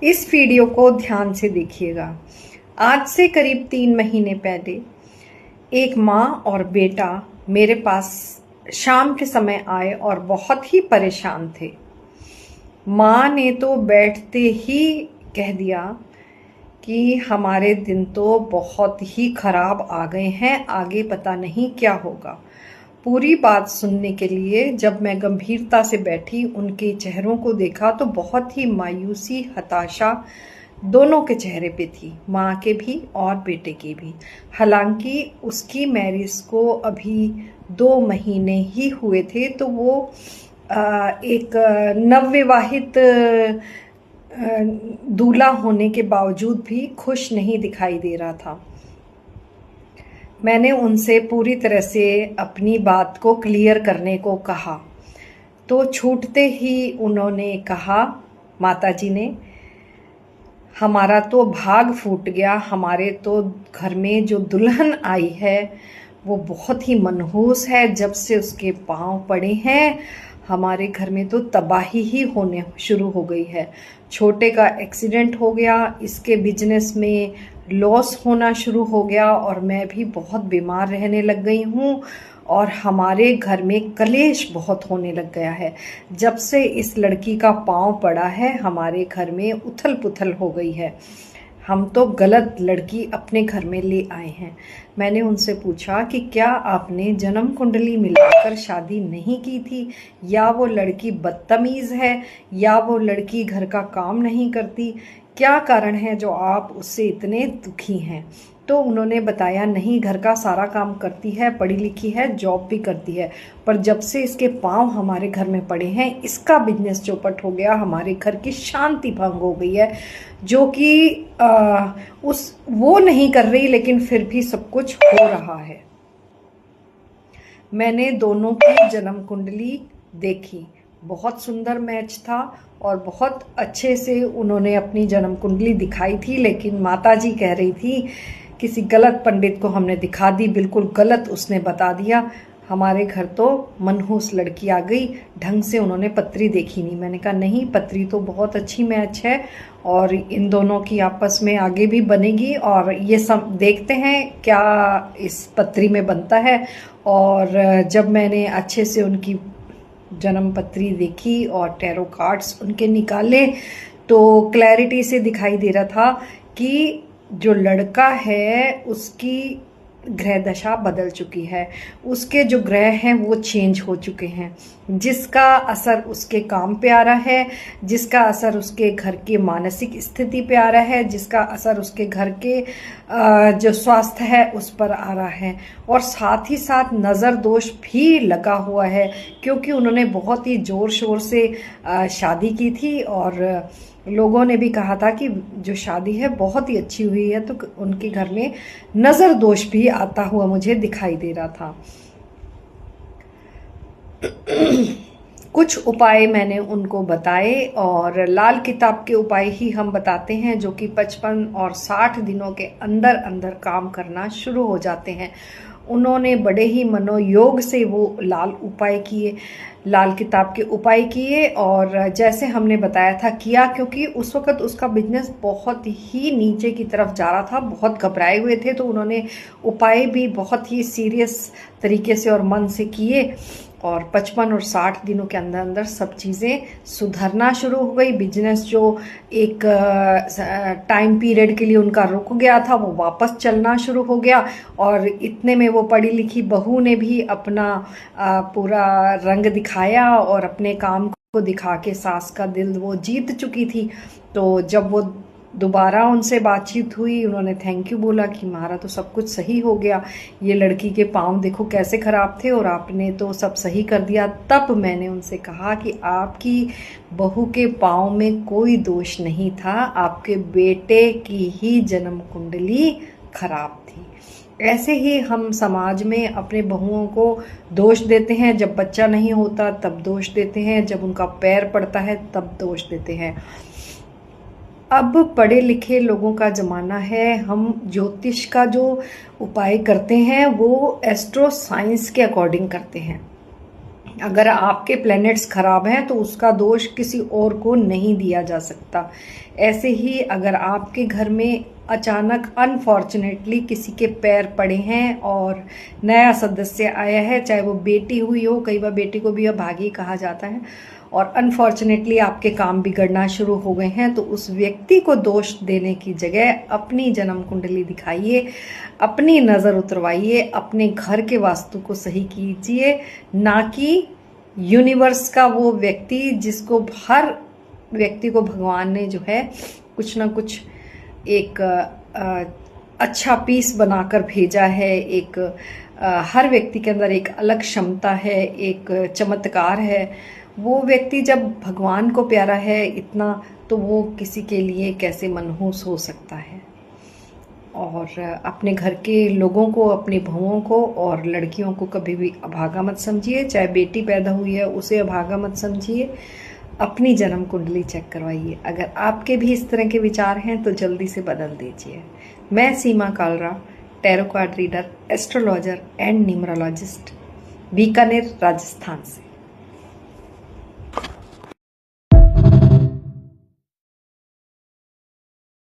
इस वीडियो को ध्यान से देखिएगा। आज से करीब 3 महीने पहले एक माँ और बेटा मेरे पास शाम के समय आए और बहुत ही परेशान थे। माँ ने तो बैठते ही कह दिया कि हमारे दिन तो बहुत ही खराब आ गए हैं, आगे पता नहीं क्या होगा। पूरी बात सुनने के लिए जब मैं गंभीरता से बैठी, उनके चेहरों को देखा तो बहुत ही मायूसी, हताशा दोनों के चेहरे पे थी, माँ के भी और बेटे के भी। हालांकि उसकी मैरिज को अभी 2 महीने ही हुए थे, तो वो एक नवविवाहित दूल्हा होने के बावजूद भी खुश नहीं दिखाई दे रहा था। मैंने उनसे पूरी तरह से अपनी बात को क्लियर करने को कहा, तो छूटते ही उन्होंने कहा, माताजी ने, हमारा तो भाग फूट गया। हमारे तो घर में जो दुल्हन आई है वो बहुत ही मनहूस है। जब से उसके पांव पड़े हैं हमारे घर में तो तबाही ही होने शुरू हो गई है। छोटे का एक्सीडेंट हो गया, इसके बिजनेस में लॉस होना शुरू हो गया और मैं भी बहुत बीमार रहने लग गई हूँ और हमारे घर में कलेश बहुत होने लग गया है। जब से इस लड़की का पांव पड़ा है हमारे घर में उथल पुथल हो गई है। हम तो गलत लड़की अपने घर में ले आए हैं। मैंने उनसे पूछा कि क्या आपने जन्म कुंडली मिलाकर शादी नहीं की थी, या वो लड़की बदतमीज़ है, या वो लड़की घर का काम नहीं करती, क्या कारण है जो आप उससे इतने दुखी हैं। तो उन्होंने बताया, नहीं, घर का सारा काम करती है, पढ़ी लिखी है, जॉब भी करती है, पर जब से इसके पांव हमारे घर में पड़े हैं इसका बिजनेस चौपट हो गया, हमारे घर की शांति भंग हो गई है, जो कि वो नहीं कर रही लेकिन फिर भी सब कुछ हो रहा है। मैंने दोनों की जन्म कुंडली देखी, बहुत सुंदर मैच था और बहुत अच्छे से उन्होंने अपनी जन्म कुंडली दिखाई थी, लेकिन माताजी कह रही थी किसी गलत पंडित को हमने दिखा दी, बिल्कुल गलत उसने बता दिया, हमारे घर तो मनहूस लड़की आ गई, ढंग से उन्होंने पत्री देखी नहीं। मैंने कहा, नहीं, पत्री तो बहुत अच्छी मैच है और इन दोनों की आपस में आगे भी बनेगी और ये सब देखते हैं क्या इस पत्री में बनता है। और जब मैंने अच्छे से उनकी जन्म पत्री देखी और टैरो कार्ड्स उनके निकाले तो क्लैरिटी से दिखाई दे रहा था कि जो लड़का है उसकी ग्रह दशा बदल चुकी है, उसके जो ग्रह हैं वो चेंज हो चुके हैं, जिसका असर उसके काम पे आ रहा है, जिसका असर उसके घर की मानसिक स्थिति पे आ रहा है, जिसका असर उसके घर के जो स्वास्थ्य है उस पर आ रहा है, और साथ ही साथ नज़र दोष भी लगा हुआ है, क्योंकि उन्होंने बहुत ही ज़ोर शोर से शादी की थी और लोगों ने भी कहा था कि जो शादी है बहुत ही अच्छी हुई है, तो उनके घर में नज़र दोष भी आता हुआ मुझे दिखाई दे रहा था। कुछ उपाय मैंने उनको बताए और लाल किताब के उपाय ही हम बताते हैं, जो कि 55 और 60 दिनों के अंदर अंदर काम करना शुरू हो जाते हैं। उन्होंने बड़े ही मनोयोग से वो लाल किताब के उपाय किए और जैसे हमने बताया था किया, क्योंकि उस वक़्त उसका बिजनेस बहुत ही नीचे की तरफ जा रहा था, बहुत घबराए हुए थे, तो उन्होंने उपाय भी बहुत ही सीरियस तरीके से और मन से किए और 55 और 60 दिनों के अंदर अंदर सब चीज़ें सुधरना शुरू हो गई। बिजनेस जो एक टाइम पीरियड के लिए उनका रुक गया था वो वापस चलना शुरू हो गया और इतने में वो पढ़ी लिखी बहू ने भी अपना पूरा रंग दिखाया और अपने काम को दिखा के सास का दिल वो जीत चुकी थी। तो जब वो दोबारा उनसे बातचीत हुई, उन्होंने थैंक यू बोला कि हमारा तो सब कुछ सही हो गया, ये लड़की के पाँव देखो कैसे ख़राब थे और आपने तो सब सही कर दिया। तब मैंने उनसे कहा कि आपकी बहू के पाँव में कोई दोष नहीं था, आपके बेटे की ही जन्म कुंडली खराब थी। ऐसे ही हम समाज में अपने बहुओं को दोष देते हैं, जब बच्चा नहीं होता तब दोष देते हैं, जब उनका पैर पड़ता है तब दोष देते हैं। अब पढ़े लिखे लोगों का ज़माना है, हम ज्योतिष का जो उपाय करते हैं वो एस्ट्रो साइंस के अकॉर्डिंग करते हैं। अगर आपके प्लैनेट्स खराब हैं तो उसका दोष किसी और को नहीं दिया जा सकता। ऐसे ही अगर आपके घर में अचानक अनफॉर्चुनेटली किसी के पैर पड़े हैं और नया सदस्य आया है, चाहे वो बेटी हुई हो, कई बार बेटी को भी अभागी कहा जाता है, और अनफॉर्चुनेटली आपके काम बिगड़ना शुरू हो गए हैं, तो उस व्यक्ति को दोष देने की जगह अपनी जन्म कुंडली दिखाइए, अपनी नज़र उतरवाइए, अपने घर के वास्तु को सही कीजिए, ना कि यूनिवर्स का वो व्यक्ति जिसको हर व्यक्ति को भगवान ने जो है कुछ ना कुछ एक अच्छा पीस बनाकर भेजा है। एक हर व्यक्ति के अंदर एक अलग क्षमता है, एक चमत्कार है। वो व्यक्ति जब भगवान को प्यारा है इतना, तो वो किसी के लिए कैसे मनहूस हो सकता है। और अपने घर के लोगों को, अपनी बहुओं को और लड़कियों को कभी भी अभागा मत समझिए। चाहे बेटी पैदा हुई है उसे अभागा मत समझिए। अपनी जन्म कुंडली चेक करवाइए। अगर आपके भी इस तरह के विचार हैं तो जल्दी से बदल दीजिए। मैं Seema Kalra, tarot card reader, astrologer and numerologist, Bikaner, Rajasthan से।